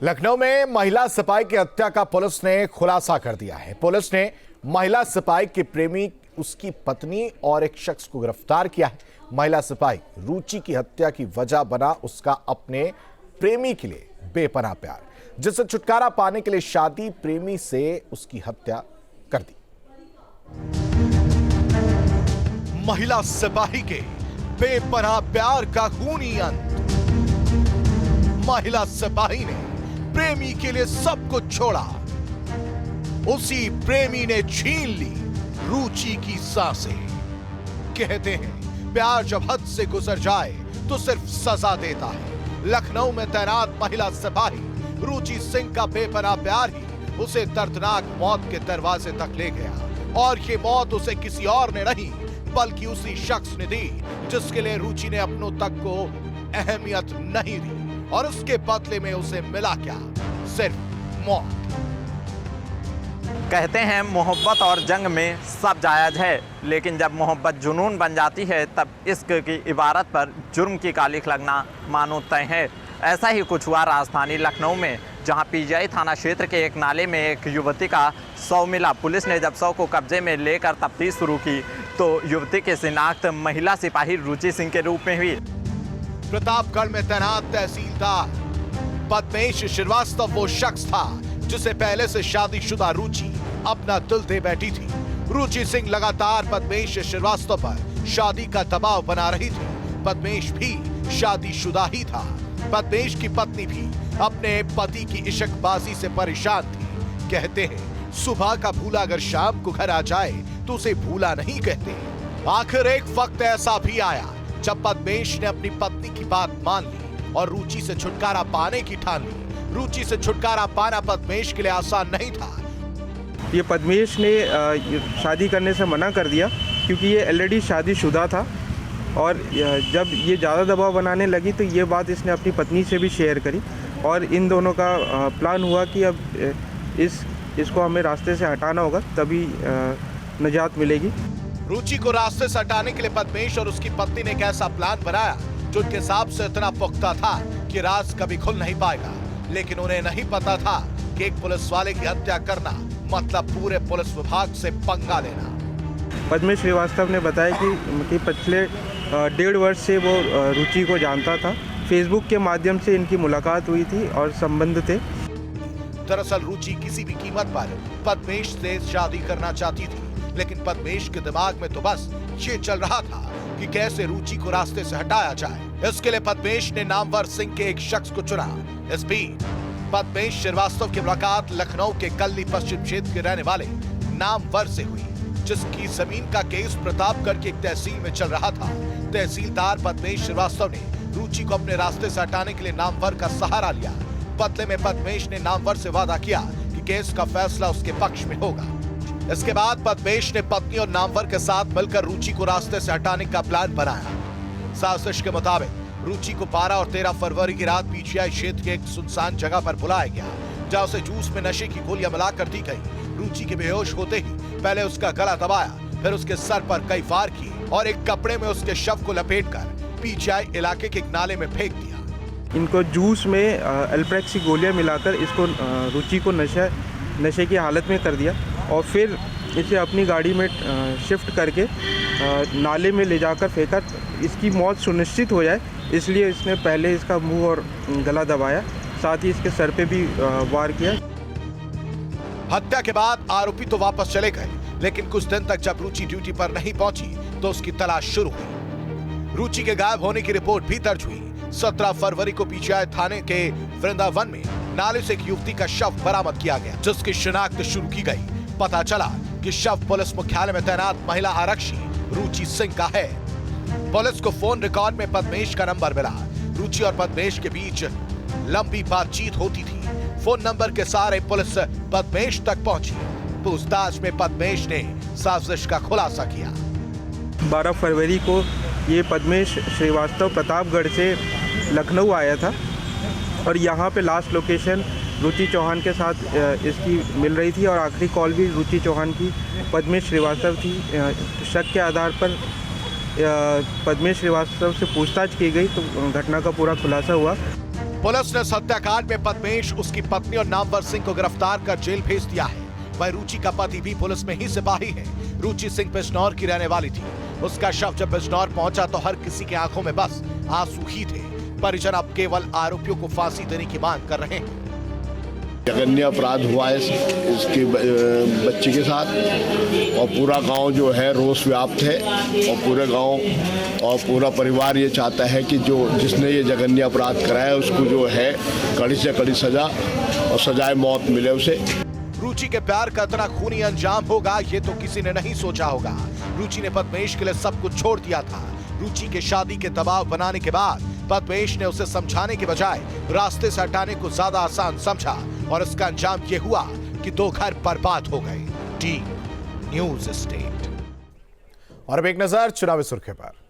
लखनऊ में महिला सिपाही की हत्या का पुलिस ने खुलासा कर दिया है। पुलिस ने महिला सिपाही के प्रेमी, उसकी पत्नी और एक शख्स को गिरफ्तार किया है। महिला सिपाही रुचि की हत्या की वजह बना उसका अपने प्रेमी के लिए बेपनाह प्यार, जिससे छुटकारा पाने के लिए शादी प्रेमी से उसकी हत्या कर दी। महिला सिपाही के बेपनाह प्यार का खूनी अंत। महिला सिपाही ने प्रेमी के लिए सब कुछ छोड़ा, उसी प्रेमी ने छीन ली रुचि की सांसें। कहते हैं प्यार जब हद से गुजर जाए तो सिर्फ सजा देता है। लखनऊ में तैनात महिला सिपाही रुचि सिंह का बेपनाह प्यार ही उसे दर्दनाक मौत के दरवाजे तक ले गया, और ये मौत उसे किसी और ने नहीं बल्कि उसी शख्स ने दी जिसके लिए रुचि ने अपनों तक को अहमियत नहीं दी, और उसके बदले में उसे मिला क्या? सिर्फ मौत। कहते हैं मोहब्बत और जंग में सब जायज है, लेकिन जब मोहब्बत जुनून बन जाती है तब इश्क की इबारत पर जुर्म की कालिख लगना मानो तय है। ऐसा ही कुछ हुआ राजधानी लखनऊ में, जहां पीजीआई थाना क्षेत्र के एक नाले में एक युवती का शव मिला। पुलिस ने जब शव को कब्जे में लेकर तफ्तीश शुरू की तो युवती की शिनाख्त महिला सिपाही रुचि सिंह के रूप में हुई। प्रतापगढ़ में तैनात तहसीलदार पद्मेश श्रीवास्तव वो शख्स था जिसे पहले से शादीशुदा रुचि अपना दिल दे बैठी थी। रुचि सिंह लगातार पद्मेश श्रीवास्तव पर शादी का दबाव बना रही थी। पद्मेश भी शादीशुदा ही था। पद्मेश की पत्नी भी अपने पति की इश्कबाजी से परेशान थी। कहते हैं सुबह का भूला अगर शाम को घर आ जाए तो उसे भूला नहीं कहते। आखिर एक वक्त ऐसा भी आया जब पद्मेश ने अपनी पत्नी की बात मान ली और रुचि से छुटकारा पाने की ठान ली। रुचि से छुटकारा पाना पद्मेश के लिए आसान नहीं था। ये पद्मेश ने शादी करने से मना कर दिया क्योंकि ये ऑलरेडी शादीशुदा था, और जब ये ज़्यादा दबाव बनाने लगी तो ये बात इसने अपनी पत्नी से भी शेयर करी, और इन दोनों का प्लान हुआ कि अब इसको हमें रास्ते से हटाना होगा, तभी निजात मिलेगी। रुचि को रास्ते से हटाने के लिए पद्मेश और उसकी पत्नी ने एक ऐसा प्लान बनाया जो उनके हिसाब से इतना पुख्ता था कि राज कभी खुल नहीं पाएगा। लेकिन उन्हें नहीं पता था कि एक पुलिस वाले की हत्या करना मतलब पूरे पुलिस विभाग से पंगा लेना। पद्मेश श्रीवास्तव ने बताया कि पिछले 1.5 वर्ष से वो रुचि को जानता था। फेसबुक के माध्यम से इनकी मुलाकात हुई थी और संबंध थे। दरअसल रुचि किसी भी कीमत पर पद्मेश से शादी करना चाहती थी, लेकिन पद्मेश के दिमाग में तो बस ये चल रहा था कि कैसे रुचि को रास्ते से हटाया जाए। इसके लिए पद्मेश ने नामवर सिंह के एक शख्स को चुना। इस बीच पद्मेश श्रीवास्तव की मुलाकात लखनऊ के कल्ली पश्चिम क्षेत्र के रहने वाले नामवर से हुई, जिसकी जमीन का केस प्रतापगढ़ की एक तहसील में चल रहा था। तहसीलदार पद्मेश श्रीवास्तव ने रुचि को अपने रास्ते से हटाने के लिए नामवर का सहारा लिया। बदले में पद्मेश ने नामवर से वादा किया कि केस का फैसला उसके पक्ष में होगा। इसके बाद पद्मेश ने पत्नी और नामवर के साथ मिलकर रुचि को रास्ते से हटाने का प्लान बनाया। साजिश के मुताबिक रुचि को 12 और 13 फरवरी की रात पीजीआई क्षेत्र के एक सुनसान जगह पर बुलाया गया, जहां उसे जूस में नशे की गोलियां मिलाकर दी गई। रुचि के बेहोश होते ही पहले उसका गला दबाया, फिर उसके सर पर कई वार किए और एक कपड़े में उसके शव को लपेटकर पीजीआई इलाके के एक नाले में फेंक दिया। इनको जूस में एल्प्रेक्स की गोलियां मिलाकर इसको रुचि को नशे की हालत में कर दिया, और फिर इसे अपनी गाड़ी में शिफ्ट करके नाले में ले जाकर फेंका। इसकी मौत सुनिश्चित हो जाए इसलिए इसने पहले इसका मुंह और गला दबाया, साथ ही इसके सर पे भी वार किया। हत्या के बाद आरोपी तो वापस चले गए, लेकिन कुछ दिन तक जब रुचि ड्यूटी पर नहीं पहुंची तो उसकी तलाश शुरू हुई। रुचि के गायब होने की रिपोर्ट भी दर्ज हुई। 17 फरवरी को पीजीआई थाने के वृंदावन में नाले से एक युवती का शव बरामद किया गया, जिसकी शिनाख्त शुरू की गई। पता चला कि शव पुलिस मुख्यालय में तैनात महिला आरक्षी रुचि सिंह का है। पुलिस को फोन रिकॉर्ड में पद्मेश का नंबर मिला। रुचि और पद्मेश के बीच लंबी बातचीत होती थी। फोन नंबर के सहारे पुलिस पद्मेश तक पहुंची। पूछताछ में पद्मेश ने साजिश का खुलासा किया। 12 फरवरी को ये पद्मेश श्रीवास्तव प्रतापगढ़ से लखनऊ आया था, और यहाँ पे लास्ट लोकेशन रुचि चौहान के साथ इसकी मिल रही थी, और आखिरी कॉल भी रुचि चौहान की पद्मेश श्रीवास्तव थी। शक के आधार पर पद्मेश श्रीवास्तव से पूछताछ की गई तो घटना का पूरा खुलासा हुआ। पुलिस ने इस हत्याकांड में पद्मेश, उसकी पत्नी और नामवर सिंह को गिरफ्तार कर जेल भेज दिया है। वह रुचि का पति भी पुलिस में ही सिपाही है। रुचि सिंह बिजनौर की रहने वाली थी। उसका शव जब बिजनौर पहुंचा तो हर किसी की आंखों में बस आंसू ही थे। परिजन अब केवल आरोपियों को फांसी देने की मांग कर रहे हैं। जघन्य अपराध हुआ है इसके बच्चे के साथ और पूरा गांव जो है रोष व्याप्त है और पूरे गांव और पूरा परिवार ये चाहता है कि जो जिसने ये जघन्य अपराध कराया उसको जो है कड़ी से कड़ी सजा और सजाए मौत मिले उसे। रुचि के प्यार का इतना खूनी अंजाम होगा ये तो किसी ने नहीं सोचा होगा। रुचि ने पद्मेश के लिए सब कुछ छोड़ दिया था। रुचि के शादी के दबाव बनाने के बाद पद्मेश ने उसे समझाने के बजाय रास्ते से हटाने को ज्यादा आसान समझा और इसका अंजाम ये हुआ कि 2 घर बर्बाद हो गए। T news state. और अब एक नजर चुनावी सुर्खियों पर।